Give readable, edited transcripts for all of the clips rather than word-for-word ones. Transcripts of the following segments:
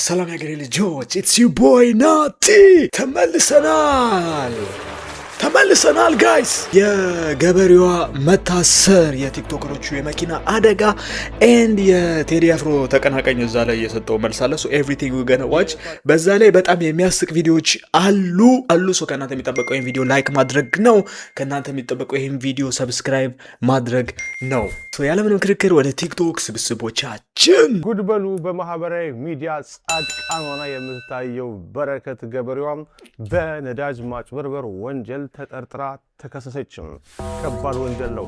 ሰላም ያገሬ ልጆች ኢትስ ዩ ቦይ ናቲ ተመልሰናል ጋይስ። የገበሬዋ መታሰር፣ የቲክቶከሮቹ የመኪና አደጋ ኤንድ የቴዲ አፍሮ ተቀናቃኝ እዛ ላይ የሰጠው መልስ አለ። ሶ ኤቭሪቲንግ ዊ ገና ዋች። በዛ ላይ በጣም የሚያስቅ ቪዲዮዎች አሉ። ሶ ከእናንተ የሚጠበቀው ይህን ቪዲዮ ላይክ ማድረግ ነው። ከእናንተ የሚጠበቀው ይህን ቪዲዮ ሰብስክራይብ ማድረግ ነው። ያለምንም ክርክር ወደ ቲክቶክ ስብስቦቻችን ጉድ በሉ። በማህበራዊ ሚዲያ ጻድቃን ሆና የምትታየው በረከት ገበሬዋም በነዳጅ ማጭበርበር ወንጀል ተጠርጥራ ተከሰሰችም። ከባድ ወንጀል ነው።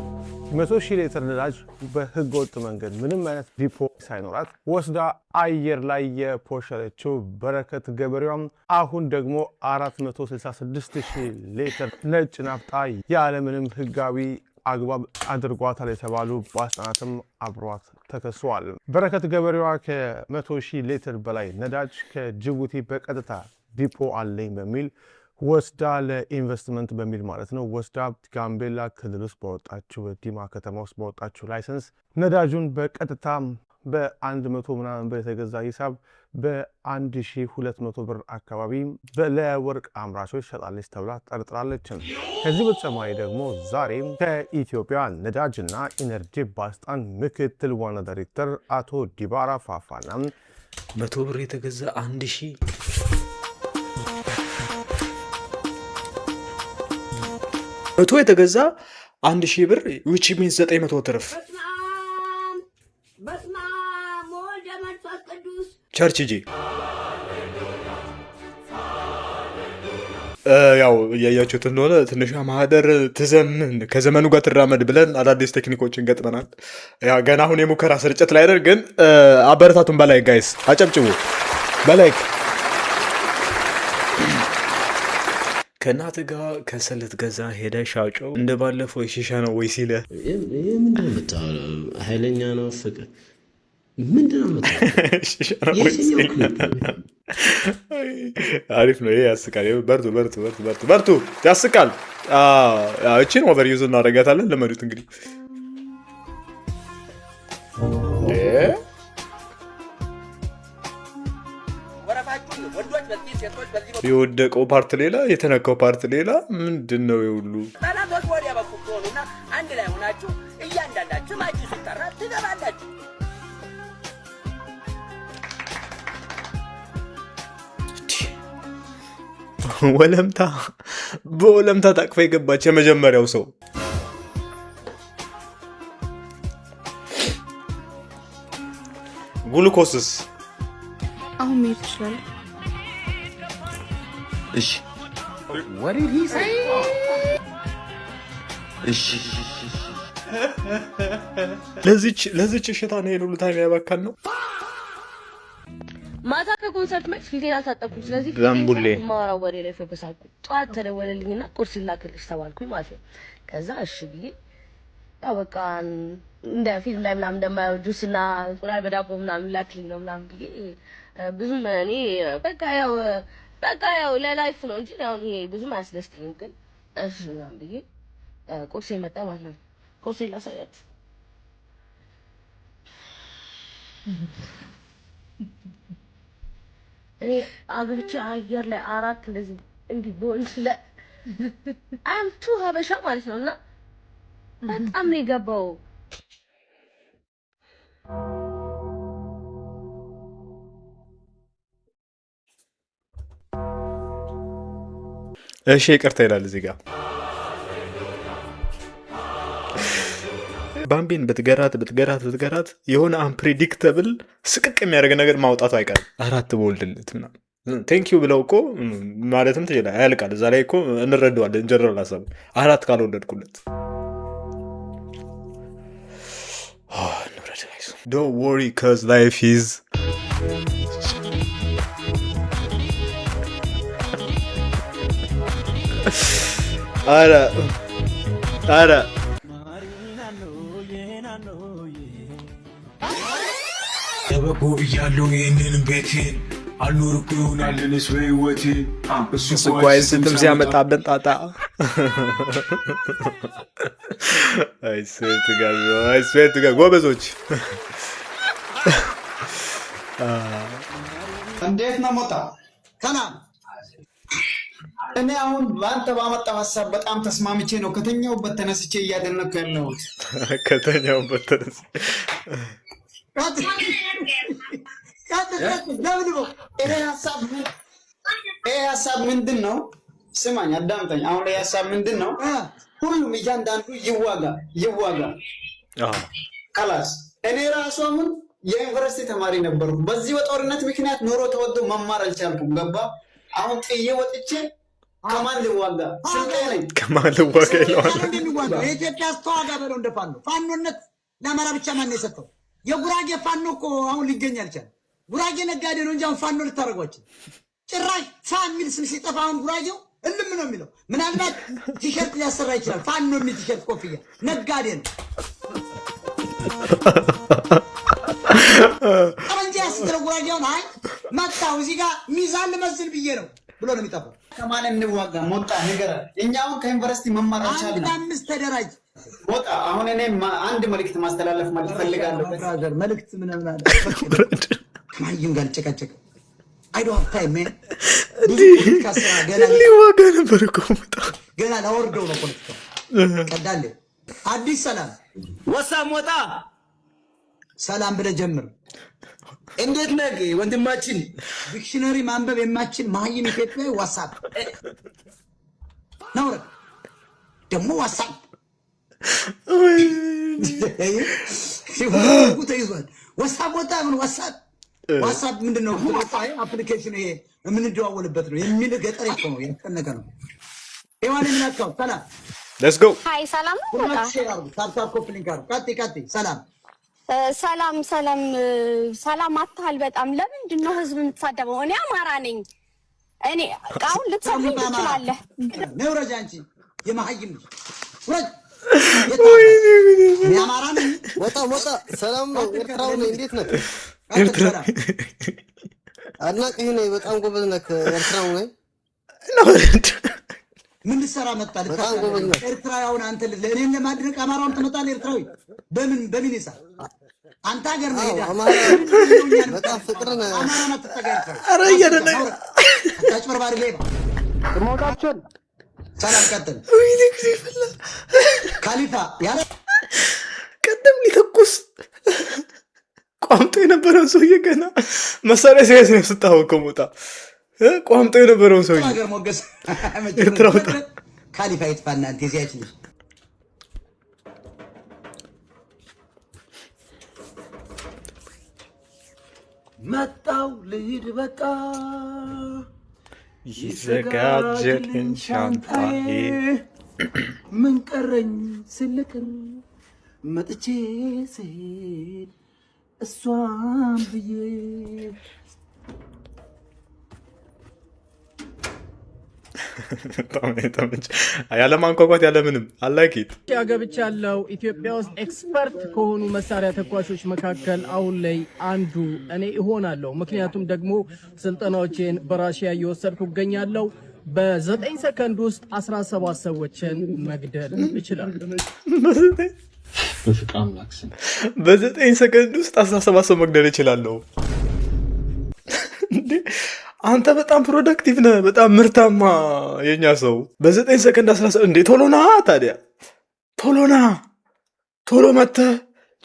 100,000 ሊትር ነዳጅ በህገ ወጥ መንገድ ምንም አይነት ዲፖ ሳይኖራት ወስዳ አየር ላይ የፖሸረችው በረከት ገበሬዋም አሁን ደግሞ 466,000 ሊትር ነጭ ናፍጣ ያለምንም ህጋዊ አግባብ አድርጓታል የተባሉ ባለስልጣናትም አብሯት ተከሰዋል። በረከት ገበሬዋ ከ100,000 ሊትር በላይ ነዳጅ ከጅቡቲ በቀጥታ ዲፖ አለኝ በሚል ወስዳ ለኢንቨስትመንት በሚል ማለት ነው ወስዳ ጋምቤላ ክልል ውስጥ በወጣችው ዲማ ከተማ ውስጥ በወጣችው ላይሰንስ ነዳጁን በቀጥታ በ100 ምናምን ብር የተገዛ ሂሳብ በ1200 ብር አካባቢ ለወርቅ አምራቾች ሸጣለች ተብላ ጠርጥራለች። ከዚህ በተጨማሪ ደግሞ ዛሬም ከኢትዮጵያ ነዳጅና ኢነርጂ ባለስልጣን ምክትል ዋና ዳይሬክተር አቶ ዲባራ ፋፋና 100 ብር የተገዛ 1000 የተገዛ 1000 ብር which means 900 ትርፍ ቸርች ጂ ያው እያያችሁት እንደሆነ ትንሿ ማህደር ትዘምን ከዘመኑ ጋር ትራመድ ብለን አዳዲስ ቴክኒኮችን ገጥመናል። ያው ገና አሁን የሙከራ ስርጭት ላይ አይደል? ግን አበረታቱን። በላይ ጋይስ አጨብጭቡ። በላይ ከእናትህ ጋር ከሰልት ገዛ ሄደ ሻውጨው እንደ ባለፈው የሺሻ ነው ወይ ሲለ ምንድን ነው የምታወራው? ኃይለኛ ነው ፍቅር ምንድን ነው የምታወራው? አሪፍ ነው ይሄ፣ ያስቃል። በርቱ ያስቃል። እቺን ኦቨር ዩዝ እናደርጋታለን። ለመዱት እንግዲህ የወደቀው ፓርት ሌላ፣ የተነካው ፓርት ሌላ። ምንድን ነው የሁሉ አንድ ላይ ሆናችሁ እያንዳንዳችሁ ማጭ ሲጠራ ትገባላችሁ። በወለምታ ታቅፋ የገባች የመጀመሪያው ሰው ጉልኮስስ አሁን መሄድ ትችላለህ። እሺ ለዚች እሽታ ነው የሁሉ ታይም ያባካል ነው። ማታ ከኮንሰርት መልስ ፊቴን አልታጠብኩም። ስለዚህ ዛምቡሌ ማራው ወሬ ላይ ፈበሳኩ። ጠዋት ተደወለልኝና ቁርስ ላክልሽ ተባልኩኝ ማለት ነው። ከዛ እሺ ብዬ ያው በቃ እንደ ፊልም ላይ ምናምን እንደማየው ጁስና እንቁላል በዳቦ ምናምን ላክልኝ ነው ምናምን ብዬ ብዙም እኔ በቃ ያው ለላይፍ ነው እንጂ ያው ይሄ ብዙም አያስደስተኝም። ግን እሺ ምናምን ብዬ ቁርሴ መጣ ማለት ነው። ቁርሴ ላሳያችሁ። እኔ አብቻ አየር ላይ 4 እንደዚህ እንዲህ ቦልስ አንቱ ሀበሻ ማለት ነውና በጣም ነው የገባው። እሺ ይቅርታ ይላል እዚህ ጋር ባምቢን ብትገራት የሆነ አንፕሬዲክተብል ስቅቅ የሚያደርግ ነገር ማውጣቱ አይቀርም። 4 ቦልድለት ምናምን ቴንኪዩ ብለው እኮ ማለትም ትችላ ያልቃል። እዛ ላይ እኮ እንረዳዋለን። ጀነራል ሀሳብ 4 ካልወለድኩለት ዶንት ወሪ ካዝ ላይፍ ኢዝ አረ ተበጎ ብያለሁ ይህንን ቤቴን አልኖርኩ ይሆናልንስ በህይወቴ እሱ ስጓይ ስትም ሲያመጣብን ጣጣ አይስዌር ቱ ጋድ ጎበዞች እንዴት ነው ሞጣ? ሰላም። እኔ አሁን በአንተ ባመጣው ሀሳብ በጣም ተስማምቼ ነው ከተኛውበት ተነስቼ እያደነኩ ያለሁት። ከተኛውበት ተነስ ይሄ ሀሳብ ምንድን ነው? ስማኝ፣ አዳምጠኝ። አሁን ላይ ሀሳብ ምንድን ነው? ሁሉም እያንዳንዱ ይዋጋ። ከላስ እኔ ራሱ አሁን የዩኒቨርሲቲ ተማሪ ነበርኩ። በዚህ በጦርነት ምክንያት ኑሮ ተወዶ መማር አልቻልኩም። ገባ? አሁን ጥዬ ወጥቼ ከማን ልዋጋ? ስልጤ ነኝ። ከማን ልዋጋ ይለዋል። የኢትዮጵያ አስተዋጋ በለው እንደ ፋኖ ፋኖነት ለአማራ ብቻ ማን ነው የሰጠው? የጉራጌ ፋኖ እኮ አሁን ሊገኝ አልቻለም። ጉራጌ ነጋዴ ነው እንጂ አሁን ፋኖ ልታደርጓቸው ጭራሽ ፋ የሚል ስም ሲጠፋ አሁን ጉራጌው እልም ነው የሚለው። ምናልባት ቲሸርት ሊያሰራ ይችላል። ፋኖ የሚል ቲሸርት ኮፍያ ነጋዴ ነው። ጠመንጃ ያስጥረ ጉራጌውን አይ መጣሁ እዚህ ጋር ሚዛን ልመስል ብዬ ነው ብሎ ነው የሚጠፋው። ከማን እንዋጋ? ሞጣ ንገረን። እኛ አሁን ከዩኒቨርሲቲ መማር አልቻልንም። አምስት ተደራጅ ሞጣ። አሁን እኔ አንድ መልእክት ማስተላለፍ ፈልጋለሁ። መልእክት ምናምን አለ ከማይም ጋር ጨቃጨቅ አይዶ ሀብታይ ሜን ሊዋጋ ነበር እኮ ሞጣ። ገና ላወርደው ነው ፖለቲካ ቀዳለ። አዲስ ሰላም ወሳም ሞጣ ሰላም ብለህ ጀምር። እንዴት ነህ ወንድማችን? ዲክሽነሪ ማንበብ የማችን መሀይም ኢትዮጵያዊ ዋሳብ ነው ደግሞ ዋሳብ ተይዟል። ዋሳብ ወጣ ምን ዋሳብ ምንድን ነው? አፕሊኬሽን ይሄ የምንደዋወልበት ነው የሚል ገጠር እኮ ነው የተቀነቀ ነው። ኤዋን የሚላካው ሰላም ሌትስ ጎ ሃይ ሰላም ነው። ታፕታፕ ኮፕሊንግ አሩ ቀጥ ሰላም ሰላም አታል። በጣም ለምንድን ነው ህዝብ የምትሳደበው? እኔ አማራ ነኝ። እኔ ቃውን ልትሰብኝ ትችላለህ። ነውረጃ አንቺ የመሀይም ልጅ ወጥ የአማራ ነኝ። ወጣ ሰላም ነው። ኤርትራው ነኝ። እንዴት ነህ? ኤርትራ አድናቂህ ነኝ። በጣም ጎበዝ ነህ። ኤርትራው ነኝ። ምን ልትሰራ መጣ? ኤርትራዊውን አንተ ለእኔን ለማድረቅ አማራውን ትመጣለህ? ኤርትራዊ በምን ይሳል? አንተ ሀገር ነው ሄዳ በጣም ፍቅር ነህ። አማራን አትጠጋ። ኤርትራዊ ኧረ እያደነቀ አጭበርባሪ ሌባ ሞታችን ሰላም ቀጥል። ካሊፋ ያለ ቀደም ሊተኩስ ቋምጦ የነበረውን ሰውዬ ገና መሳሪያ ሲያዝ ነው ስታወቀው ሞጣ ቋምጦ የነበረውን ሰውዬ ሀገር ሞገስ ኤርትራውታ ካሊፋ ይጥፋ እናንተ የዚያች ልጅ መጣው ልሂድ በቃ ይዘጋጀልኝ ሻንጣዬ ምን ቀረኝ ስልክር መጥቼ ስሄድ እሷን ብዬ ያለማንኳኳት ያለምንም አላኪት ያገብቻ ያለው ኢትዮጵያ ውስጥ ኤክስፐርት ከሆኑ መሳሪያ ተኳሾች መካከል አሁን ላይ አንዱ እኔ እሆናለሁ። ምክንያቱም ደግሞ ስልጠናዎችን በራሽያ እየወሰድኩ እገኛለሁ። በ9 ሰከንድ ውስጥ 17 ሰዎችን መግደል እችላለሁ። በ9 ሰከንድ ውስጥ 17 ሰው መግደል እችላለሁ። አንተ በጣም ፕሮዳክቲቭ ነህ፣ በጣም ምርታማ የኛ ሰው። በ9 ሰከንድ 17 እንዴ! ቶሎና ታዲያ ቶሎና ቶሎ መተህ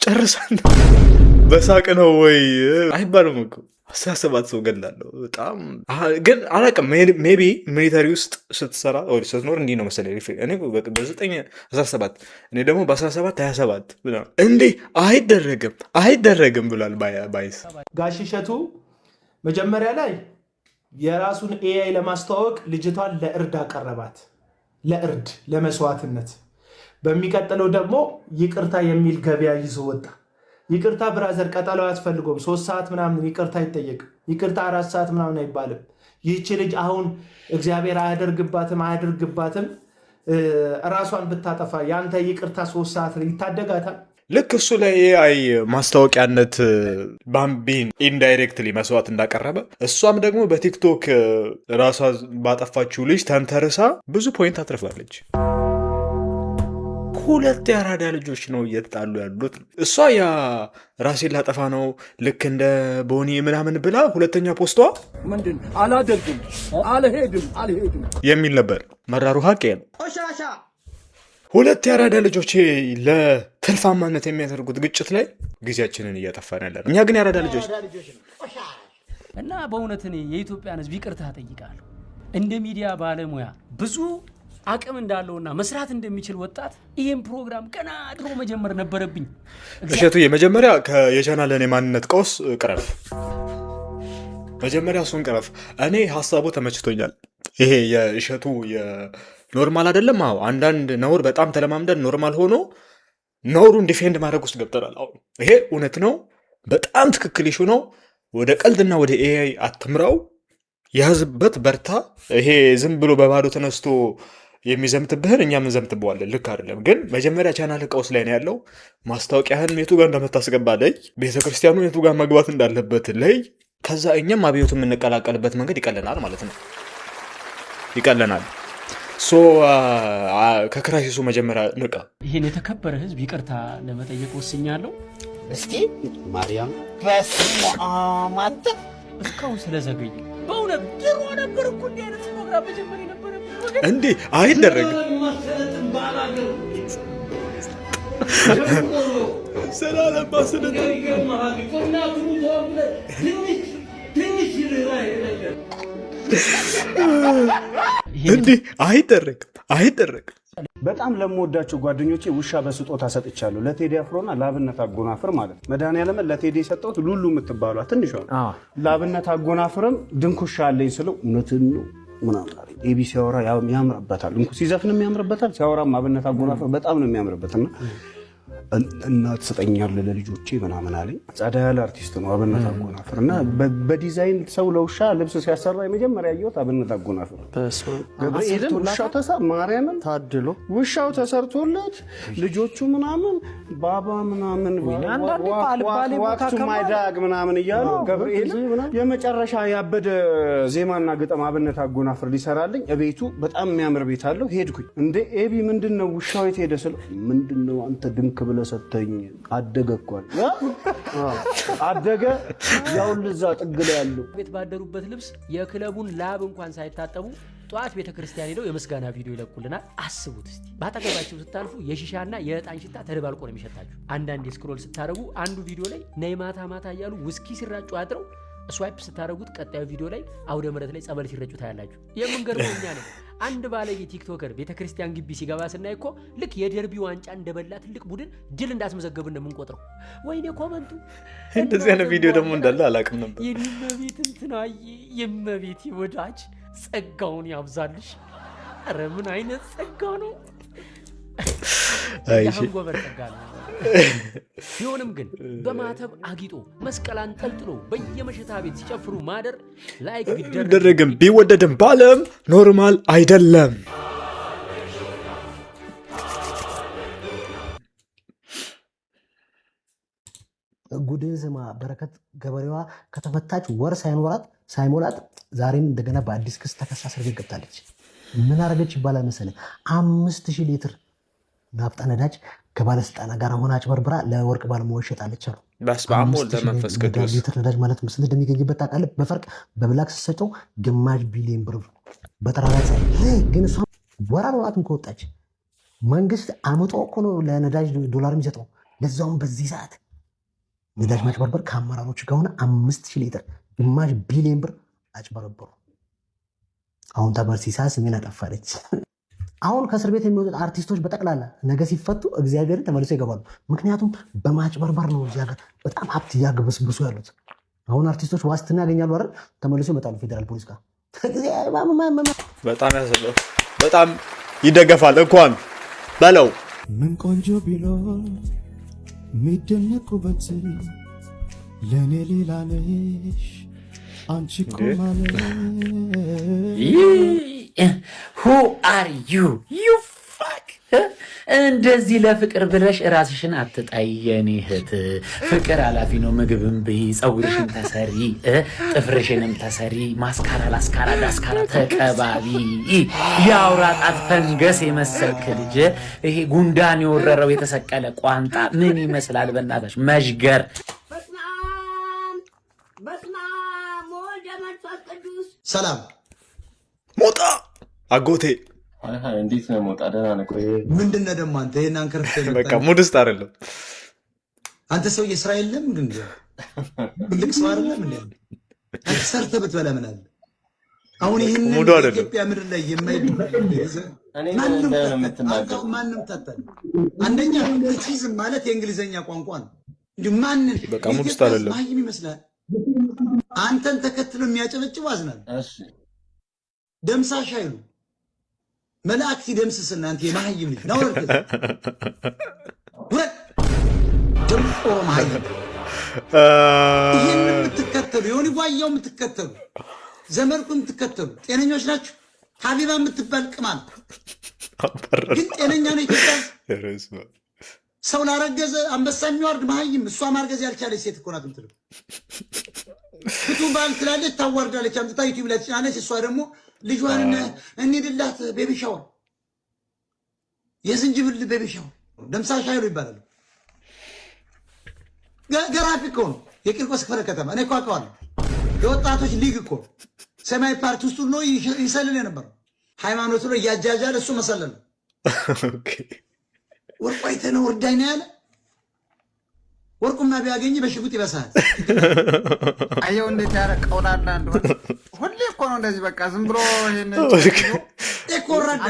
ጨርሰን በሳቅ ነው ወይ አይባልም እኮ 17 ሰው ገላለሁ። በጣም ግን አላውቅም። ሜቢ ሚሊተሪ ውስጥ ስትሰራ ወይ ስትኖር እንዲህ ነው መሰለኝ። እኔ በ9 17 እኔ ደግሞ በ17 27 እንዴ አይደረግም ብሏል ባይስ ጋሽ እሸቱ መጀመሪያ ላይ የራሱን ኤአይ ለማስተዋወቅ ልጅቷን ለእርድ አቀረባት። ለመስዋዕትነት። በሚቀጥለው ደግሞ ይቅርታ የሚል ገበያ ይዞ ወጣ። ይቅርታ ብራዘር ቀጠሎ አያስፈልገውም። 3 ሰዓት ምናምን ይቅርታ አይጠየቅም። ይቅርታ 4 ሰዓት ምናምን አይባልም። ይህች ልጅ አሁን እግዚአብሔር አያደርግባትም ራሷን ብታጠፋ ያንተ ይቅርታ 3 ሰዓት ይታደጋታል። ልክ እሱ ለኤአይ ማስታወቂያነት ባምቢን ኢንዳይሬክትሊ መስዋዕት እንዳቀረበ እሷም ደግሞ በቲክቶክ ራሷ ባጠፋችው ልጅ ተንተርሳ ብዙ ፖይንት አትርፋለች። ሁለት ያራዳ ልጆች ነው እየተጣሉ ያሉት። እሷ ያ ራሴን ላጠፋ ነው ልክ እንደ ቦኒ ምናምን ብላ ሁለተኛ ፖስቷ ምንድን አላደርግም አልሄድም የሚል ነበር። መራሩ ሀቅ ነው። ሁለት ያራዳ ልጆች ለትርፋማነት የሚያደርጉት ግጭት ላይ ጊዜያችንን እያጠፋን ያለ ነው። እኛ ግን ያራዳ ልጆች እና በእውነት እኔ የኢትዮጵያን ሕዝብ ይቅርታ ጠይቃለሁ። እንደ ሚዲያ ባለሙያ ብዙ አቅም እንዳለውና መስራት እንደሚችል ወጣት ይሄን ፕሮግራም ገና ድሮ መጀመር ነበረብኝ። እሸቱ የመጀመሪያ የቻናልን የማንነት ቀውስ ቅረፍ። መጀመሪያ እሱን ቅረፍ። እኔ ሀሳቡ ተመችቶኛል። ይሄ የእሸቱ ኖርማል አይደለም። አዎ አንዳንድ ነውር በጣም ተለማምደን ኖርማል ሆኖ ነውሩን ዲፌንድ ማድረግ ውስጥ ገብተናል። አሁን ይሄ እውነት ነው፣ በጣም ትክክል ይሹ ነው። ወደ ቀልድና ወደ ኤአይ አትምራው፣ ያዝበት፣ በርታ። ይሄ ዝም ብሎ በባዶ ተነስቶ የሚዘምትብህን እኛም እንዘምትበዋለን። ልክ አይደለም። ግን መጀመሪያ ቻናል ቀውስ ላይ ነው ያለው። ማስታወቂያህን የቱ ጋር እንደምታስገባ ላይ፣ ቤተክርስቲያኑ የቱ ጋር መግባት እንዳለበት ላይ፣ ከዛ እኛም አብዮቱ የምንቀላቀልበት መንገድ ይቀለናል ማለት ነው። ይቀለናል። ከክራይሲሱ መጀመሪያ ንቃ። ይህን የተከበረ ህዝብ ይቅርታ ለመጠየቅ ወስኛለሁ። እስኪ ማርያም ማተ እስካሁን ስለዘገየ በእውነት ድሮ ነበር እኮ እንዲህ አይነት ፕሮግራም መጀመሪያ ነበር እንዴ? አይደረግም። ሰላም ማስነት እንዲህ አይደረግም። በጣም ለምወዳቸው ጓደኞቼ ውሻ በስጦታ ሰጥቻለሁ። ለቴዲ አፍሮና ለአብነት አጎናፍር ማለት መድኃኒዓለምን ለቴዲ የሰጠሁት ሉሉ የምትባሏ ትንሿ፣ ለአብነት አጎናፍርም ድንኩሻ አለኝ ስለው እውነትን ነው ምናምን አለኝ። ኤቢ ሲያወራ ያምርበታል፣ እንኩ ሲዘፍንም ያምርበታል፣ ሲያወራም አብነት አጎናፍር በጣም ነው የሚያምርበትና እናት ትሰጠኛለህ ለልጆቼ ምናምን አለኝ። ጸዳ ያለ አርቲስት ነው አብነት አጎናፍር እና በዲዛይን ሰው ለውሻ ልብስ ሲያሰራ የመጀመሪያ ያየሁት አብነት አጎናፍር። ገብርኤልን ውሻው ማርያምን ታድሎ ውሻው ተሰርቶለት ልጆቹ ምናምን ባባ ምናምን ዋክቱ ማይዳግ ምናምን እያሉ ገብርኤል የመጨረሻ ያበደ ዜማና ግጥም አብነት አጎናፍር ሊሰራልኝ እቤቱ በጣም የሚያምር ቤት አለው። ሄድኩኝ። እንዴ ኤቢ ምንድነው ውሻው የት ሄደ ስለው ምንድነው አንተ ድንክ ብለህ ሰተኝ አደገ እኮ አደገ። ያውል እዛ ጥግ ላይ ያለው ቤት ባደሩበት ልብስ የክለቡን ላብ እንኳን ሳይታጠቡ ጧት ቤተክርስቲያን ሄደው የምስጋና ቪዲዮ ይለቁልናል። አስቡት እስቲ። ባጠገባችሁ ስታልፉ የሺሻና የዕጣን ሽታ ተደባልቆ ነው የሚሸታችሁ። አንዳንዴ ስክሮል ስታደርጉ አንዱ ቪዲዮ ላይ ነይ ማታ ማታ እያሉ ውስኪ ሲራጩ አድረው ስዋይፕ ስታደርጉት ቀጣዩ ቪዲዮ ላይ አውደ ምሕረት ላይ ጸበል ሲረጩ ታያላችሁ። የምንገርመው እኛ ነው አንድ ባለጌ ቲክቶከር ቤተክርስቲያን ግቢ ሲገባ ስናይ እኮ ልክ የደርቢ ዋንጫ እንደበላ ትልቅ ቡድን ድል እንዳስመዘገብን ነው የምንቆጥረው። ወይኔ ኮመንቱ እንደዚህ አይነት ቪዲዮ ደግሞ እንዳለ አላውቅም ነበር። የመቤት እንትናዬ የመቤት ወዳጅ ጸጋውን ያብዛልሽ። ኧረ ምን አይነት ጸጋ ነው! የሀንጎበር ጸጋ ነው። ቢሆንም ግን በማተብ አጊጦ መስቀል አንጠልጥሎ በየመሸታ ቤት ሲጨፍሩ ማደር ላይክ ቢደረግም ቢወደድም ባለም ኖርማል አይደለም። ጉድን ስማ በረከት ገበሬዋ ከተፈታች ወር ሳይሞላት ዛሬም እንደገና በአዲስ ክስ ተከሳ እስር ቤት ገብታለች። ምን አረገች ይባላል መሰለህ? 5000 ሊትር ናፍጣ ነዳጅ ከባለስልጣናት ጋር ሆና አጭበርብራ ለወርቅ ባለሙያዎች ሸጣለች አሉ። ለመንፈስ ቅዱስ ሊትር ነዳጅ ማለት ስንት እንደሚገኝበት ታውቃለህ? በፈርቅ በብላክ ስትሰጠው ግማሽ ቢሊዮን ብር በጠራራ ፀሐይ። ግን እሷ ወር አልሞላትም ከወጣች። መንግስት አምጦ እኮ ነው ለነዳጅ ዶላር የሚሰጠው። ለዛውም በዚህ ሰዓት ነዳጅ ማጭበርበር ከአመራሮች ከሆነ 5000 ሊትር ግማሽ ቢሊዮን ብር አጭበረበሩ። አሁን ተበርሲሳ ስሜን አጠፋለች። አሁን ከእስር ቤት የሚወጡት አርቲስቶች በጠቅላላ ነገ ሲፈቱ እግዚአብሔር ተመልሶ ይገባሉ። ምክንያቱም በማጭበርበር ነው እዚያ ጋር በጣም ሀብት እያግበስብሱ ያሉት። አሁን አርቲስቶች ዋስትና ያገኛሉ አይደል? ተመልሶ ይመጣሉ ፌዴራል ፖሊስ ጋር። በጣም ያሰለው በጣም ይደገፋል እንኳን በለው። ምን ቆንጆ ቢኖር የሚደነቁበት ለእኔ ሌላ ነሽ አንቺ እኮ ማለት Who are you? You fuck! እንደዚህ ለፍቅር ብለሽ ራስሽን አትጣይ የኔ እህት። ፍቅር ኃላፊ ነው። ምግብም ብይ፣ ፀጉርሽን ተሰሪ፣ ጥፍርሽንም ተሰሪ፣ ማስካራ ላስካራ ዳስካራ ተቀባቢ። የአውራ ጣት ፈንገስ የመሰልክ ልጅ ይሄ ጉንዳን የወረረው የተሰቀለ ቋንጣ ምን ይመስላል? በእናታች መዥገር። ሰላም ሞጣ አጎቴ እንዴት ነው ሞጣ? ደህና ነህ? ምንድን ነው ደግሞ አንተ ይሄን አንከርፍተህ በቃ ሙድ ውስጥ አይደለም አንተ። ሰውዬ ስራ የለም ግን ትልቅ ሰው አይደለም እንዴ? አንተ ሰርተህ ብትበላ ምን አለ? አሁን ይሄን ኢትዮጵያ ምድር ላይ ማንም ታጠል። አንደኛ ኦቲዝም ማለት የእንግሊዘኛ ቋንቋ ነው። እንዲሁ ማንን በቃ ሙድ ውስጥ አይደለም ማይም ይመስላል። አንተን ተከትሎ የሚያጨበጭብ አዝናል። እሺ ደምሳሽ አይሉ መላእክት ይደምስስና አንተ የማህይም ልጅ ነው ወርክ ወርክ ደምቆሮ ማህይም ይሄን የምትከተሉ የሆነ ጓያው የምትከተሉ ዘመርኩን የምትከተሉ ጤነኞች ናችሁ? ሀቢባ የምትባል ቅማል ግን ጤነኛ ነው ኢትዮጵያ? ሰው ላረገዘ አንበሳ የሚዋርድ ማህይም እሷ ማርገዝ ያልቻለች ሴት እኮ ናት የምትለው። ፍቱ ባል ትላለች፣ ታዋርዳለች። አምጥታ ዩቲዩብ ላይ ትጭናለች። እሷ ደግሞ ልጇን እንሂድላት ቤቢ ሻወር፣ የዝንጅብል ቤቢ ሻወር ደምሳሽ ኃይሉ ይባላል። ገራፊ እኮ ነው የቂርቆስ ክፍለ ከተማ። እኔ እኮ አውቀዋለሁ። የወጣቶች ሊግ እኮ ሰማያዊ ፓርቲ ውስጥ ነው ይሰልል የነበረው። ሃይማኖቱ ላይ እያጃጃለ እሱ መሰለል ነው። ወርቁ አይተህ ነው ወርዳኝ ነው ያለ። ወርቁማ ቢያገኝ በሽጉጥ ይበሳል። አየው እንዴት ያረቀውላላ እንደሆነ ሁሌ እኮ ነው እንደዚህ በቃ ዝም ብሎ ይሄን እኮራዳ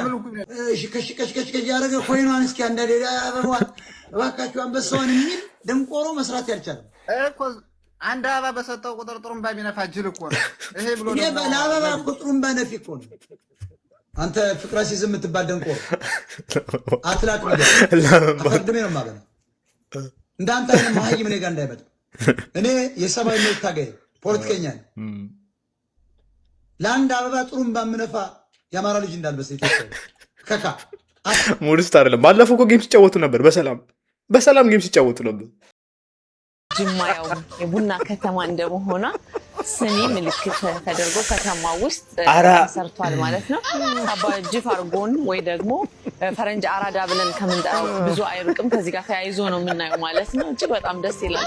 ከሽከሽከሽ ያደረገ ኮይኗን እስኪ አንዳንዴ አበባዋን እባካችሁ አንበሳዋን የሚል ደንቆሮ መስራት ያልቻለም እኮ አንድ አበባ በሰጠው ቁጥር ጥሩምባ ቢነፋ ጅል እኮ ነው ይሄ ብሎ ነው። ለአበባ እኮ ጥሩምባ ነፊ እኮ ነው። አንተ ፍቅረ ሲዝም የምትባል ደንቆሮ አትላቅ ነገር አፈርድሜ ነው ማለት ነው። እንዳንተ አይነት መሀይም እኔ ጋር እንዳይመጣ። እኔ የሰብአዊ መብት ታጋይ ፖለቲከኛ ነኝ። ለአንድ አበባ ጥሩምባ የምነፋ የአማራ ልጅ እንዳልበሰ ከካ ሙድ ውስጥ አይደለም። ባለፈው እኮ ጌም ሲጫወቱ ነበር፣ በሰላም ጌም ሲጫወቱ ነበር። ጅማ ያው የቡና ከተማ እንደመሆኗ ስኒ ምልክት ተደርጎ ከተማ ውስጥ ሰርቷል ማለት ነው። አባ ጅፋር ጎን ወይ ደግሞ ፈረንጅ አራዳ ብለን ከምንጠራው ብዙ አይርቅም። ከዚህ ጋር ተያይዞ ነው የምናየው ማለት ነው። እጅግ በጣም ደስ ይላል።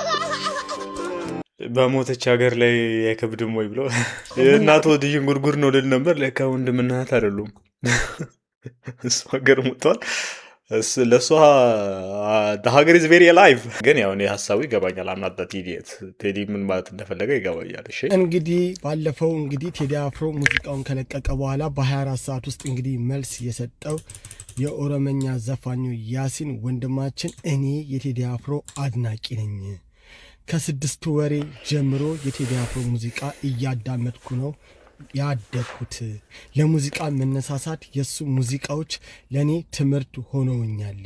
በሞተች ሀገር ላይ አይከብድም ወይ ብሎ የእናቶ ልጅን ጉርጉር ነው ልል ነበር። ለካ ወንድምና እህት አይደሉም። እሱ ሀገር ሞቷል። ለእሷ ሀገር ኢዝ ቬሪ አላይቭ። ግን ያው እኔ ሀሳቡ ይገባኛል። አምናት ቴዲ ምን ማለት እንደፈለገ ይገባኛል። እሺ እንግዲህ ባለፈው እንግዲህ ቴዲ አፍሮ ሙዚቃውን ከለቀቀ በኋላ በ24 ሰዓት ውስጥ እንግዲህ መልስ የሰጠው የኦሮመኛ ዘፋኙ ያሲን ወንድማችን እኔ የቴዲ አፍሮ አድናቂ ነኝ፣ ከ6 ወሬ ጀምሮ የቴዲ አፍሮ ሙዚቃ እያዳመጥኩ ነው ያደግኩት። ለሙዚቃ መነሳሳት የሱ ሙዚቃዎች ለኔ ትምህርት ሆነውኛል።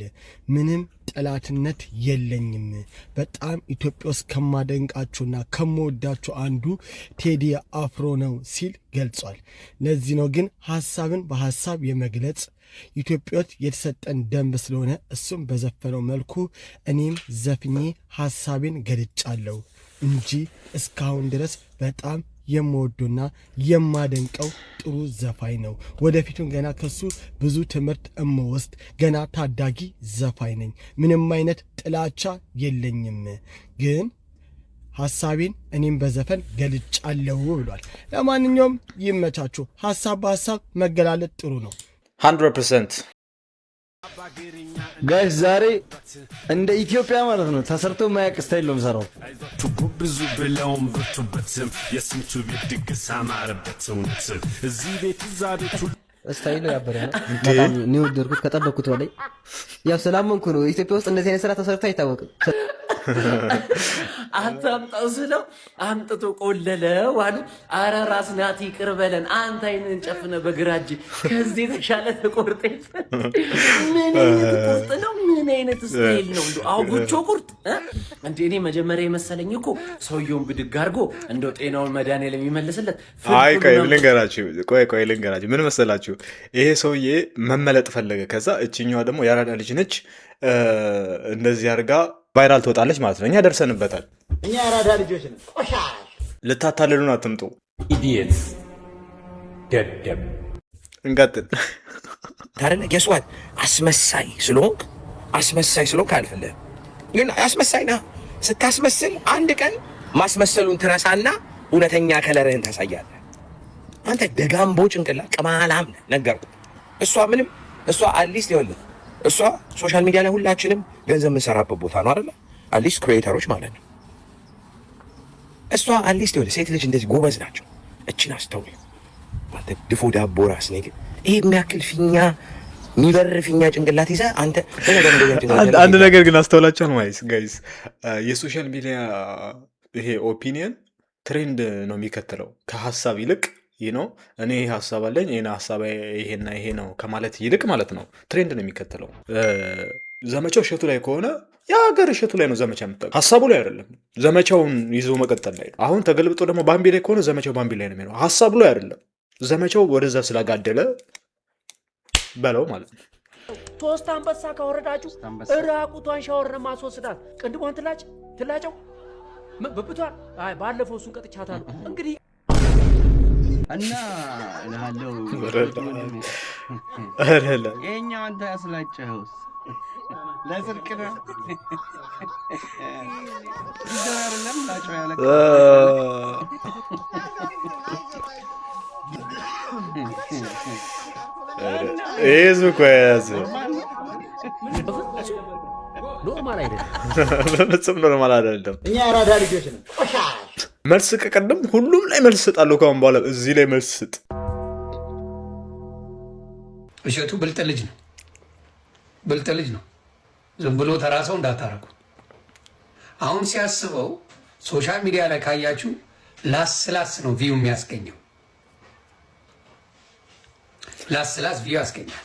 ምንም ጠላትነት የለኝም። በጣም ኢትዮጵያ ውስጥ ከማደንቃቸውና ከመወዳቸው አንዱ ቴዲ አፍሮ ነው ሲል ገልጿል። ለዚህ ነው ግን ሀሳብን በሀሳብ የመግለጽ ኢትዮጵያ የተሰጠን ደንብ ስለሆነ እሱም በዘፈነው መልኩ እኔም ዘፍኜ ሀሳቤን ገልጫለሁ እንጂ እስካሁን ድረስ በጣም የምወዶና የማደንቀው ጥሩ ዘፋኝ ነው። ወደፊቱን ገና ከሱ ብዙ ትምህርት እምወስድ ገና ታዳጊ ዘፋኝ ነኝ። ምንም አይነት ጥላቻ የለኝም፣ ግን ሀሳቤን እኔም በዘፈን ገልጫለሁ ብሏል። ለማንኛውም ይመቻችሁ። ሀሳብ በሀሳብ መገላለጥ ጥሩ ነው። 100% ጋይስ ዛሬ እንደ ኢትዮጵያ ማለት ነው ተሰርቶ ማያቅ ስታይል ነው የምሰራው። ብዙ ብለውም ብርቱበትም የስንቱ ቤት ድግስ አማረበት እውነት እዚህ ቤት እዛ ቤቱ ስታይሉ ያበረ ነው። በጣም ነው ወደድኩት ከጠበቅኩት በላይ። ያው ስላመንኩ ነው። ኢትዮጵያ ውስጥ እንደዚህ አይነት ስራ ተሰርቶ አይታወቅም። አታምጣው ስለው አምጥቶ ቆለለው አሉ። አረ ራስ ናቲ ይቅር በለን አንተ አይንን ጨፍነ በግራ እጅ ከዚህ የተሻለ ተቆርጠ። ምን አይነት ቁርጥ ነው? ምን አይነት ስታይል ነው? እንደው አውጎቾ ቁርጥ እንዴ! እኔ መጀመሪያ የመሰለኝ እኮ ሰውየውን ብድግ አድርጎ እንደው ጤናውን መድኃኒዓለም የሚመልስለት። አይ ቆይ ልንገራችሁ ምን መሰላችሁ? ይሄ ሰውዬ መመለጥ ፈለገ። ከዛ እችኛዋ ደግሞ የአራዳ ልጅ ነች። እንደዚህ አድርጋ ቫይራል ትወጣለች ማለት ነው። እኛ ደርሰንበታል። እኛ የአራዳ ልጆች ነን። ልታታልሉን አትምጡ። ኢዲየት ደደብ። እንቀጥል። ታረለ ገስዋት አስመሳይ ስለሆንክ አልፈልህም። ግን አስመሳይ ነህ። ስታስመስል አንድ ቀን ማስመሰሉን ትረሳና እውነተኛ ከለርህን ታሳያለህ። አንተ ደጋምቦ ጭንቅላት ቅማላም ነህ። ነገርኩህ። እሷ አትሊስት ይኸውልህ፣ እሷ ሶሻል ሚዲያ ላይ ሁላችንም ገንዘብ የምንሰራበት ቦታ ነው አይደለ? አትሊስት ክሬተሮች ማለት ነው። እሷ አትሊስት ይኸውልህ፣ ሴት ልጅ እንደዚህ ጎበዝ ናቸው። እችን አስተውል። አንተ ድፎ ዳቦ ራስ ነህ። ግን ይሄ የሚያክል ፊኛ የሚበር ፊኛ ጭንቅላት ይዘህ አንተ አንድ ነገር ግን አስተውላችኋል ጋይስ? የሶሻል ሚዲያ ይሄ ኦፒኒየን ትሬንድ ነው የሚከተለው ከሀሳብ ይልቅ ይህ ነው። እኔ ይሄ ሀሳብ አለኝ ይሄ ሀሳብ ይሄና ይሄ ነው ከማለት ይልቅ ማለት ነው ትሬንድ ነው የሚከተለው። ዘመቻው እሸቱ ላይ ከሆነ የሀገር እሸቱ ላይ ነው ዘመቻ የምታውቀው፣ ሀሳቡ ላይ አይደለም። ዘመቻውን ይዞ መቀጠል ላይ ነው። አሁን ተገልብጦ ደግሞ ባምቢ ላይ ከሆነ ዘመቻው ባምቢ ላይ ነው የሚሆነው፣ ሀሳቡ ላይ አይደለም። ዘመቻው ወደዛ ስላጋደለ በለው ማለት ነው። 3 አንበሳ ካወረዳችሁ ራቁቷን ሻወር ማስወስዳት ቅንድቧን ትላጨው ብብቷን። አይ ባለፈው እሱን ቀጥቻታለሁ እንግዲህ እና እልሃለሁ ይኸኛው አንተ ያስላጨኸውስ ለጽድቅ ነው። አይደለም ላጨው ያለ ይሄ እኮ ያዘ ኖርማል አይደለም፣ በፍጹም ኖርማል አይደለም። እኛ የአራዳ ልጆች ነን። መልስ ከቀደም ሁሉም ላይ መልስ ስጣለሁ። ካሁን በኋላ እዚህ ላይ መልስ ስጥ። እሸቱ ብልጥ ልጅ ነው። ዝም ብሎ ተራሰው እንዳታረጉ። አሁን ሲያስበው ሶሻል ሚዲያ ላይ ካያችሁ ላስላስ ነው ቪው የሚያስገኘው። ላስላስ ቪው ያስገኛል።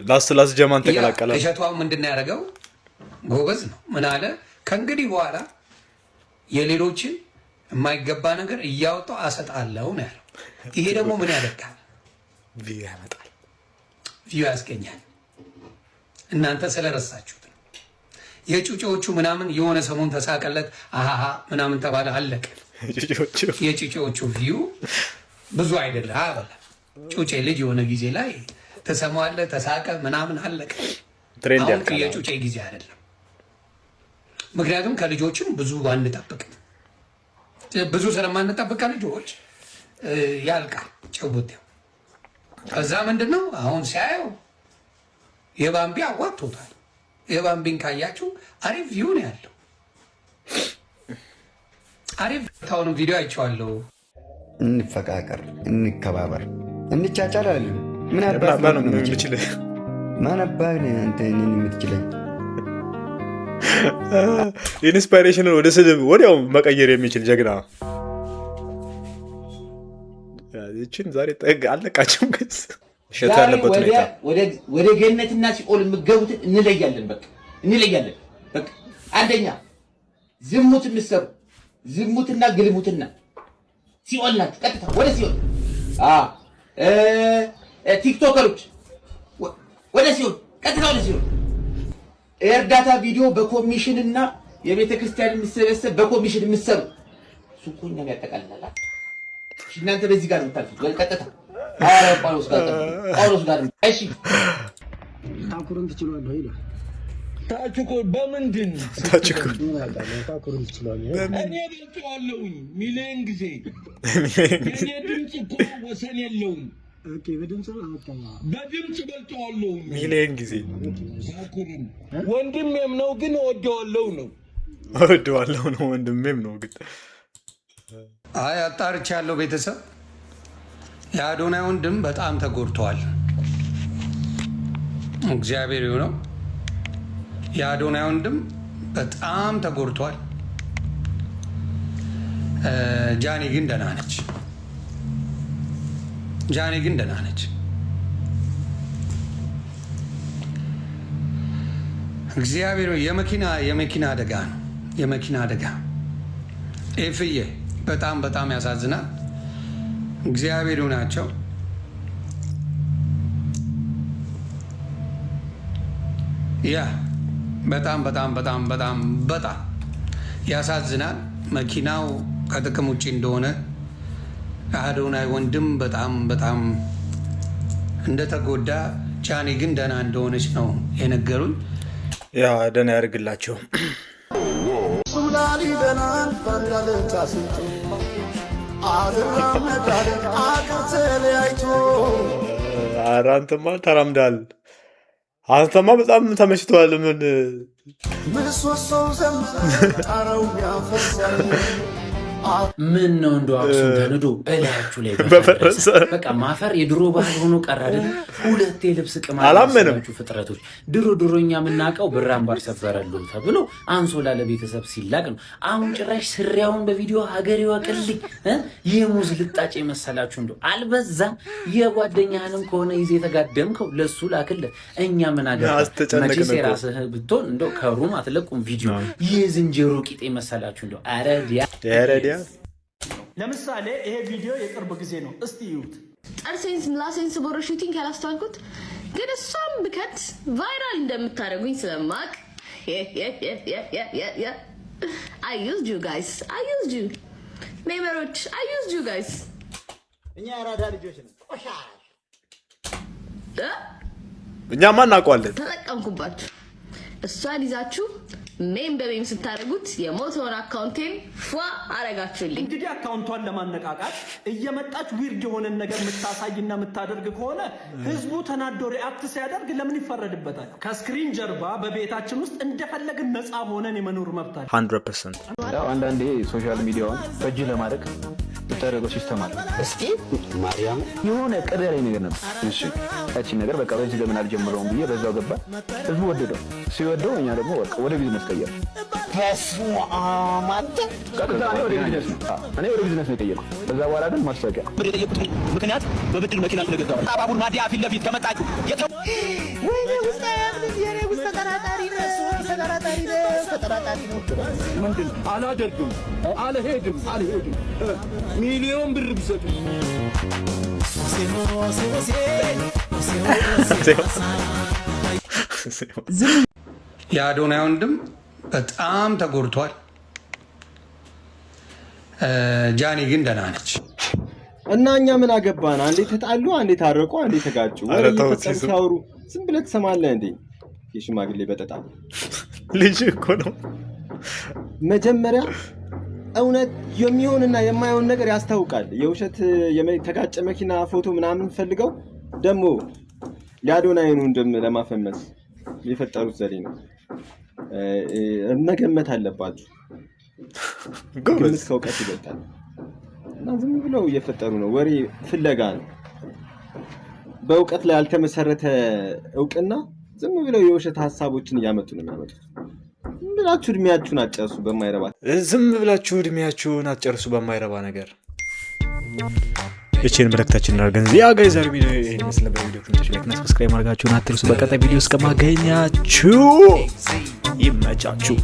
ላስላስ ጀማን ተቀላቀለ። እሸቱ አሁን ምንድን ነው ያደረገው? ጎበዝ ነው። ምን አለ? ከእንግዲህ በኋላ የሌሎችን የማይገባ ነገር እያወጣው አሰጣለሁ ነው ያለው። ይሄ ደግሞ ምን ያደርጋል? ቪው ያመጣል፣ ቪው ያስገኛል። እናንተ ስለረሳችሁት ነው። የጩጬዎቹ ምናምን የሆነ ሰሞን ተሳቀለት አሃሃ ምናምን ተባለ፣ አለቀ። የጩጬዎቹ ቪው ብዙ አይደለም አበላ። ጩጬ ልጅ የሆነ ጊዜ ላይ ተሰማዋለህ፣ ተሳቀ ምናምን፣ አለቀ። አሁን የጩጬ ጊዜ አይደለም። ምክንያቱም ከልጆችም ብዙ አንጠብቅም። ብዙ ስለማንጠብቅ ከልጆች ያልቃል ጭውውቴው። ከዛ ምንድን ነው አሁን ሲያየው የባምቢ አዋጥቶታል። የባምቢን ካያችሁ አሪፍ ቪው ነው ያለው። አሪፍ ታውንም ቪዲዮ አይቼዋለሁ። እንፈቃቀር፣ እንከባበር፣ እንቻቻላለን። ምን አባህ ነው የምችልህ? ማን አባህ ነህ አንተ እኔን የምትችለኝ? ኢንስፓይሬሽንን ወደ ስድብ ወዲያው መቀየር የሚችል ጀግና። ይችን ዛሬ ጠግ አለቃቸውም ገጽ እሸቱ ያለበት ሁኔታ ወደ ገነትና ሲኦል የምትገቡትን እንለያለን። በቃ እንለያለን። በቃ አንደኛ ዝሙት የምትሰሩ ዝሙትና ግልሙትና ሲኦል ናችሁ፣ ቀጥታ ወደ ሲኦል። ቲክቶከሮች ወደ ሲኦል፣ ቀጥታ ወደ ሲኦል። የእርዳታ ቪዲዮ በኮሚሽን እና የቤተ ክርስቲያን የሚሰበሰብ በኮሚሽን የምትሰሩ እሱ እኮ እኛን ያጠቃልላል። እናንተ በዚህ ጋር የምታልፉት ቀጥታ ጳውሎስ ጋር። እሺ ታኩሩን ትችላለህ ይላል። ታችኮ በምንድን ታኩሩን ትችላለህ? እኔ በልጬዋለሁኝ ሚሊዮን ጊዜ። የኔ ድምፅ እኮ ወሰን የለውም። በድምፅ በልጬዋለሁኝ ሚሊዮን ጊዜ። ታኩሩን ወንድሜም ነው ግን እወደዋለሁ ነው ወንድሜም ነው ግን። አይ አጣርቻለሁ ቤተሰብ። የአዶናይ ወንድም በጣም ተጎድተዋል። እግዚአብሔር ይሁነው። የአዶናይ ወንድም በጣም ተጎድቷል። ጃኒ ግን ደህና ነች። ጃኒ ግን ደህና ነች። እግዚአብሔር የመኪና አደጋ ነው። የመኪና አደጋ ኤፍዬ በጣም በጣም ያሳዝናል። እግዚአብሔር ናቸው። ያ በጣም በጣም በጣም በጣም በጣም ያሳዝናል። መኪናው ከጥቅም ውጭ እንደሆነ አዶናይ ወንድም በጣም በጣም እንደተጎዳ፣ ጃኒ ግን ደህና እንደሆነች ነው የነገሩኝ። ያ ደህና ያድርግላቸው። ኧረ አንተማ ተራምዳል። አንተማ በጣም ተመችቷል። ምን ምን ነው እንደው አክሱም ተንዶ እላያችሁ ላይ በፈረሰ በቃ ማፈር የድሮ ባህል ሆኖ ቀረ አይደል? ሁለት የልብስ ቅማ አላመነችሁ ፍጥረቶች። ድሮኛ የምናውቀው ብር አምባር ሰበረሉ ተብሎ አንሶላ ለቤተሰብ ሲላቅ ነው። አሁን ጭራሽ ስሪያውን በቪዲዮ ሀገር ይወቅልኝ። የሙዝ ልጣጭ የመሰላችሁ እንደው አልበዛም? የጓደኛህንም ከሆነ ይዘህ የተጋደምከው ለሱ ላክለት። እኛ ምን አገባን? መቼስ የራስህ ብትሆን እንደው ከሩም አትለቁም ቪዲዮ። የዝንጀሮ ቂጤ መሰላችሁ እንደው አረዲያ ለምሳሌ ይሄ ቪዲዮ የቅርብ ጊዜ ነው። እስቲ ይዩት። ጥርሴን ምላሴን ስቦረ ሹቲንግ ያላስተዋልኩት ግን እሷም ብከት ቫይራል እንደምታደርጉኝ ስለማቅ I used you guys. I used you. ሜመሮች I used you guys. እኛ ያራዳ ልጆች ነን። ቆሻሽ እኛማ እናውቀዋለን። ተጠቀምኩባችሁ። እሷን ይዛችሁ ሜም በሜም ስታደርጉት የሞተውን አካውንቴን ፏ አረጋችሁልኝ። እንግዲህ አካውንቷን ለማነቃቃት እየመጣች ዊርድ የሆነን ነገር የምታሳይና የምታደርግ ከሆነ ህዝቡ ተናዶ ሪአክት ሲያደርግ ለምን ይፈረድበታል? ከስክሪን ጀርባ በቤታችን ውስጥ እንደፈለግን ነፃ ሆነን የመኖር መብታችን 100%። አንዳንዴ ሶሻል ሚዲያውን በእጅ ለማድረግ የምታደርገው ሲስተም አለ። እስኪ ማርያም የሆነ ቅር ያለኝ ነገር ነበር። እሺ እቺ ነገር በቃ በዚህ ለምን አልጀምረውም ብዬ በዛው ገባ። ህዝቡ ወደደው። ሲወደው እኛ ደግሞ በቃ ወደ ቢዝነስ ቀየር። እኔ ወደ ቢዝነስ ነው የቀየርኩት። በዛ በኋላ ግን ማስታወቂያ የጠየቁት ምክንያት በብድር መኪና ስለገዛው ባቡር ማዲያ ፊት ለፊት ከመጣችሁ ወይኔ ውስጥ የኔ ውስጥ ተጠራጣሪ ነው። ምንድን አላደርግም፣ አልሄድም ሚሊዮን ብር ቢሰጡ የአዶናይ ወንድም በጣም ተጎድቷል። ጃኒ ግን ደህና ነች እና እኛ ምን አገባን? አንዴ ተጣሉ፣ አንዴ ታረቁ፣ አንዴ ተጋጩ። ወሬ እየፈጠሩ ሲያወሩ ዝም ብለህ ትሰማለህ እንዴ? የሽማግሌ በጠጣ ልጅ እኮ ነው። መጀመሪያ እውነት የሚሆንና የማይሆን ነገር ያስታውቃል። የውሸት የተጋጨ መኪና ፎቶ ምናምን ፈልገው ደግሞ የአዶናይን ወንድም ለማፈመስ የፈጠሩት ዘዴ ነው። መገመት አለባችሁ። ግምት ከእውቀት ይበልጣል እና ዝም ብለው እየፈጠሩ ነው። ወሬ ፍለጋ ነው። በእውቀት ላይ ያልተመሰረተ እውቅና ዝም ብለው የውሸት ሀሳቦችን እያመጡ ነው የሚያመጡት። ብላችሁ እድሜያችሁን አትጨርሱ በማይረባ ነገር። እቺን መልእክታችን እናርገን። ያ ጋይስ ዛሬ ቪዲዮ ይሄን መስለ በቪዲዮ ኮሜንት ላይክ እና ሰብስክራይብ ማድረጋችሁን አትርሱ። በቀጣይ ቪዲዮ እስከማገኛችሁ ይመቻችሁ።